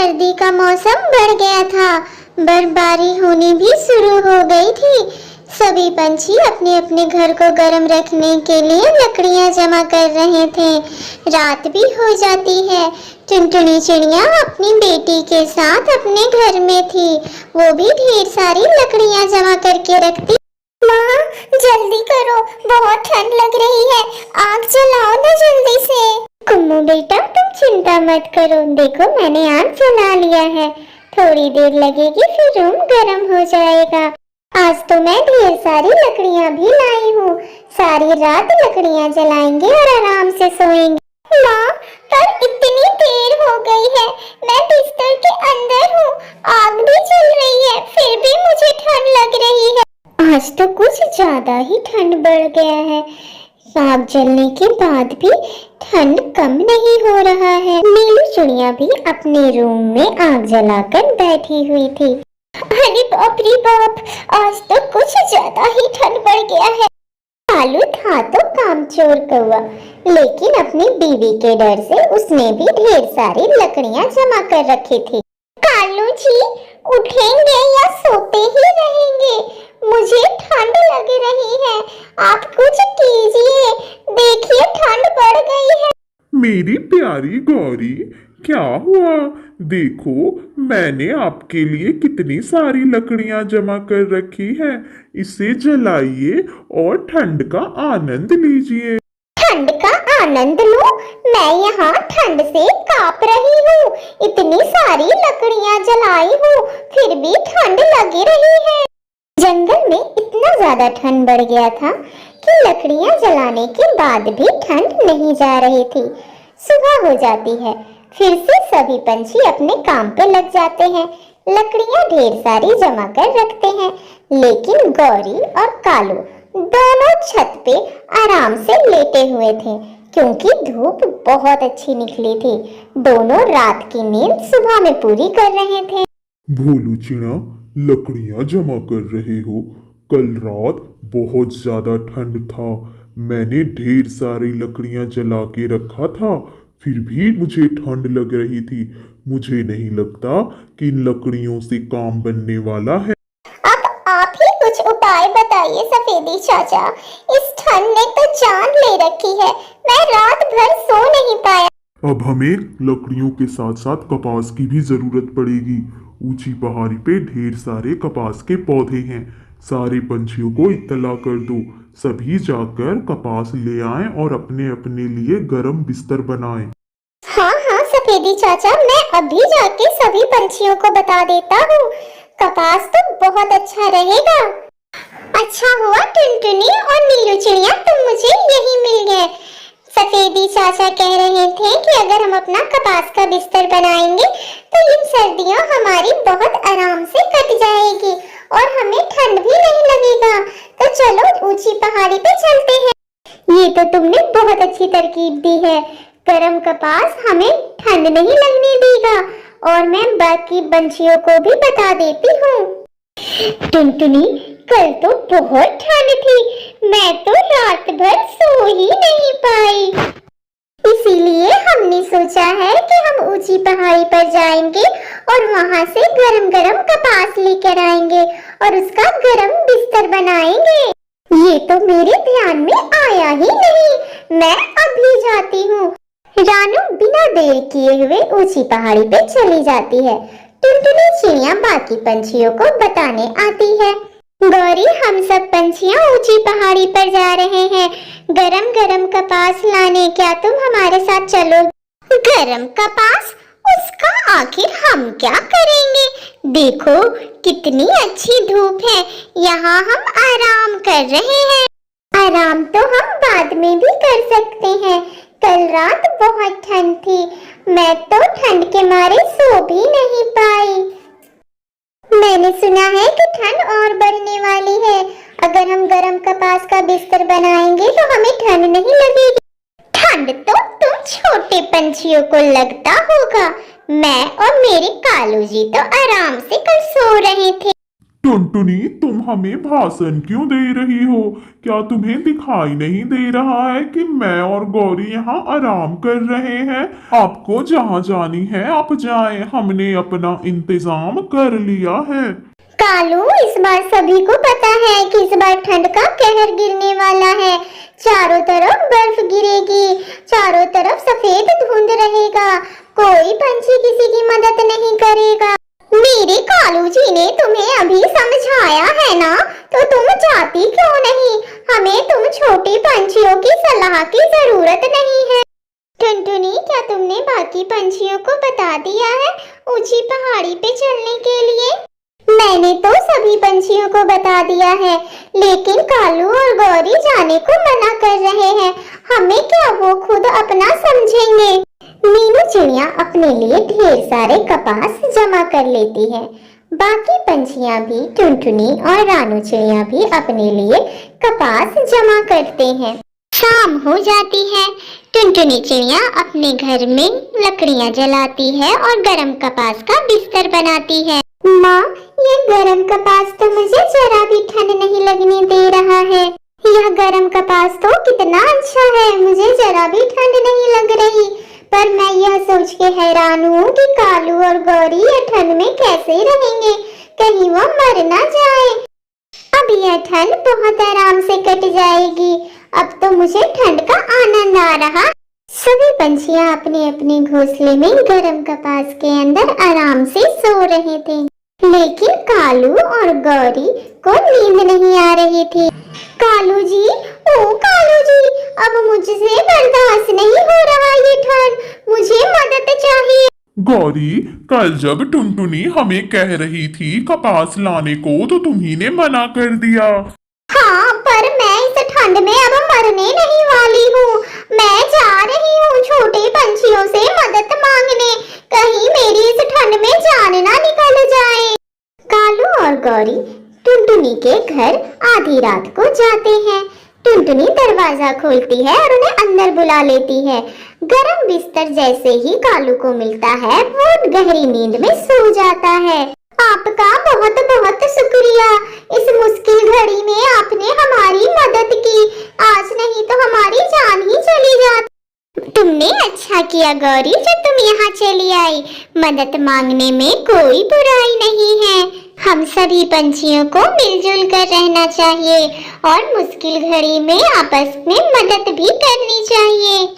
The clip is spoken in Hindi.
सर्दी का मौसम बढ़ गया था। बर्फबारी होनी भी शुरू हो गई थी। सभी पंछी अपने अपने घर को गर्म रखने के लिए लकड़ियां जमा कर रहे थे। रात भी हो जाती है। टुनटुनी चिड़िया अपनी बेटी के साथ अपने घर में थी। वो भी ढेर सारी लकड़ियां जमा करके रखती। माँ, जल्दी करो, बहुत ठंड लग रही है। आग जलाओ ना जल्दी से। कुम्मू बेटा, तुम चिंता मत करो, देखो मैंने आग जला लिया है। थोड़ी देर लगेगी, फिर रूम गर्म हो जाएगा। आज तो मैं ढेर सारी लकड़ियां भी लाई हूँ। सारी रात लकड़ियां जलाएंगे और आराम से सोएंगे। माँ, पर इतनी देर हो गई है, मैं बिस्तर के अंदर हूँ। आग भी जल रही है, फिर भी मुझे ठंड लग रही है। आज तो कुछ ज्यादा ही ठंड बढ़ गया है। आग जलने के बाद भी ठंड कम नहीं हो रहा है। नीलू चिड़िया भी अपने रूम में आग जलाकर बैठी हुई थी। अरे बाप रे बाप, आज तो कुछ ज्यादा ही ठंड बढ़ गया है। कालू था तो कामचोर कौवा, लेकिन अपनी बीवी के डर से उसने भी ढेर सारी लकड़ियां जमा कर रखी थी। कालू जी, उठेंगे या सोते ही रहेंगे? मुझे ठंड लग रही है, आप कुछ कीजिए। देखिए ठंड बढ़ गई है। मेरी प्यारी गौरी, क्या हुआ? देखो, मैंने आपके लिए कितनी सारी लकड़ियां जमा कर रखी है। इसे जलाइए और ठंड का आनंद लीजिए। ठंड का आनंद लूं? मैं यहाँ ठंड से कांप रही हूँ। इतनी सारी लकड़ियां जलाई हूँ, फिर भी ठंड लगी रही है। जंगल में इतना ज्यादा ठंड बढ़ गया था कि लकड़ियां जलाने के बाद भी ठंड नहीं जा रही थी। सुबह हो जाती है, फिर से सभी पंछी अपने काम पे लग जाते हैं। लकड़ियां ढेर सारी जमा कर रखते हैं, लेकिन गौरी और कालू दोनों छत पे आराम से लेटे हुए थे, क्योंकि धूप बहुत अच्छी निकली थी। दोनों रात की नींद सुबह में पूरी कर रहे थे। भोलू चिड़ा, लकड़ियां जमा कर रहे हो? कल रात बहुत ज्यादा ठंड था। मैंने ढेर सारी लकड़ियां जला के रखा था, फिर भी मुझे ठंड लग रही थी। मुझे नहीं लगता कि इन लकड़ियों से काम बनने वाला है। अब आप ही कुछ उपाय बताइए सफेदी चाचा। इस ठंड ने तो जान ले रखी है। मैं रात भर सो नहीं पाया। अब हमें लकड़ियों के साथ साथ कपास की भी जरूरत पड़ेगी। ऊंची पहाड़ी पे ढेर सारे कपास के पौधे हैं। सारे पंछियों को इत्तला कर दो, सभी जाकर कपास ले आएं और अपने अपने लिए गर्म बिस्तर बनाएं। हाँ हाँ सफेदी चाचा, मैं अभी जाके सभी पंछियों को बता देता हूँ। कपास तो बहुत अच्छा रहेगा। अच्छा हुआ टुनटुनी और नीलू चिड़िया तुम मुझे यही मिल गए। सफेदी चाचा कह रहे थे कि अगर हम अपना कपास का बिस्तर बनाएंगे तो इन सर्दियों हमारी बहुत आराम से कट जाएगी और हमें ठंड भी नहीं लगेगा। तो चलो ऊंची पहाड़ी पे चलते हैं। ये तो तुमने बहुत अच्छी तरकीब दी है। गरम कपास हमें ठंड नहीं लगने देगा, और मैं बाकी पंछियों को भी बता देती हूँ। टुनटुनी, कल तो बहुत ठंड थी, मैं तो रात भर सो ही नहीं पाई। इसीलिए हमने सोचा है कि हम ऊंची पहाड़ी पर जाएंगे और वहां से गरम गरम कपास लेकर आएंगे और उसका गरम बिस्तर बनाएंगे। ये तो मेरे ध्यान में आया ही नहीं। मैं अभी जाती हूँ। रानू बिना देर किए हुए ऊंची पहाड़ी पे चली जाती है। टुनटुनी चिड़िया बाकी पंछियों को बताने आती है। गौरी, हम सब पंछियां ऊंची पहाड़ी पर जा रहे हैं गरम गरम कपास लाने। क्या तुम हमारे साथ चलो? गरम कपास? उसका आखिर हम क्या करेंगे? देखो कितनी अच्छी धूप है, यहाँ हम आराम कर रहे हैं। आराम तो हम बाद में भी कर सकते हैं। कल रात बहुत ठंड थी, मैं तो ठंड के मारे सो भी नहीं पाई। मैंने सुना है कि ठंड और बढ़ने वाली है। अगर हम गरम कपास का बिस्तर बनाएंगे तो हमें ठंड नहीं लगेगी। ठंड तो तुम छोटे पंछियों को लगता होगा। मैं और मेरे कालू जी तो आराम से कल सो रहे थे। टुनटुनी, तुम हमें भाषण क्यों दे रही हो? क्या तुम्हें दिखाई नहीं दे रहा है कि मैं और गौरी यहाँ आराम कर रहे हैं? आपको जहाँ जानी है आप जाएं, हमने अपना इंतजाम कर लिया है। कालू, इस बार सभी को पता है कि इस बार ठंड का कहर गिरने वाला है। चारों तरफ बर्फ गिरेगी, चारों तरफ सफेद धुंध रहेगा, कोई पंछी किसी की मदद नहीं करेगा। मेरे कालू जी ने तुम्हें अभी समझाया है ना, तो तुम जाती क्यों नहीं? हमें तुम छोटे पंछियों की सलाह की जरूरत नहीं है। टुनटुनी, क्या तुमने बाकी पंछियों को बता दिया है ऊंची पहाड़ी पे चलने के लिए? मैंने तो सभी पंछियों को बता दिया है, लेकिन कालू और गौरी जाने को मना कर रहे हैं। हमें क्या, वो खुद अपना समझेंगे। मीनू चिड़िया अपने लिए ढेर सारे कपास जमा कर लेती है। बाकी पंछियां भी, टुनटुनी और रानू चिड़िया भी अपने लिए कपास जमा करते हैं। शाम हो जाती है। टुनटुनी चिड़िया अपने घर में लकड़ियां जलाती है और गरम कपास का बिस्तर बनाती है। माँ, ये गरम कपास तो मुझे जरा भी ठंड नहीं लगने दे रहा है। यह गरम कपास तो कितना अच्छा है, मुझे जरा भी ठंड नहीं लग रही। पर मैं यह सोच के हैरान हूँ कि कालू और गौरी ये ठंड में कैसे रहेंगे, कहीं वो मर ना जाए। अब यह ठंड बहुत आराम से कट जाएगी। अब तो मुझे ठंड का आनंद आ रहा। सभी पंछियां अपने अपने घोंसले में गरम कपास के अंदर आराम से सो रहे थे, लेकिन कालू और गौरी को नींद नहीं आ रही थी। कालू जी, ओ कालू जी, अब मुझसे बर्दाश्त नहीं हो रहा ये ठंड, मुझे मदद चाहिए। गौरी, कल जब टुनटुनी हमें कह रही थी कपास लाने को तो तुम्ही ने मना कर दिया। हाँ, पर मैं इस ठंड में अब मरने नहीं वाली हूँ। मैं जा रही हूँ छोटे पंछियों से मदद मांगने, कहीं मेरी इस ठंड में जान ना निकल जाए। कालू और गौरी टुनटुनी के घर आधी रात को जाते हैं। टुनटुनी दरवाजा खोलती है और उन्हें अंदर बुला लेती है। गरम बिस्तर जैसे ही कालू को मिलता है, वो गहरी नींद में सो जाता है। आपका बहुत बहुत शुक्रिया, इस मुश्किल घड़ी में आपने हमारी मदद की। आज नहीं तो हमारी जान ही चली जाती। तुमने अच्छा किया गौरी जब तुम यहाँ चली आई। मदद मांगने में कोई बुराई नहीं है। हम सभी पंछियों को मिलजुल कर रहना चाहिए और मुश्किल घड़ी में आपस में मदद भी करनी चाहिए।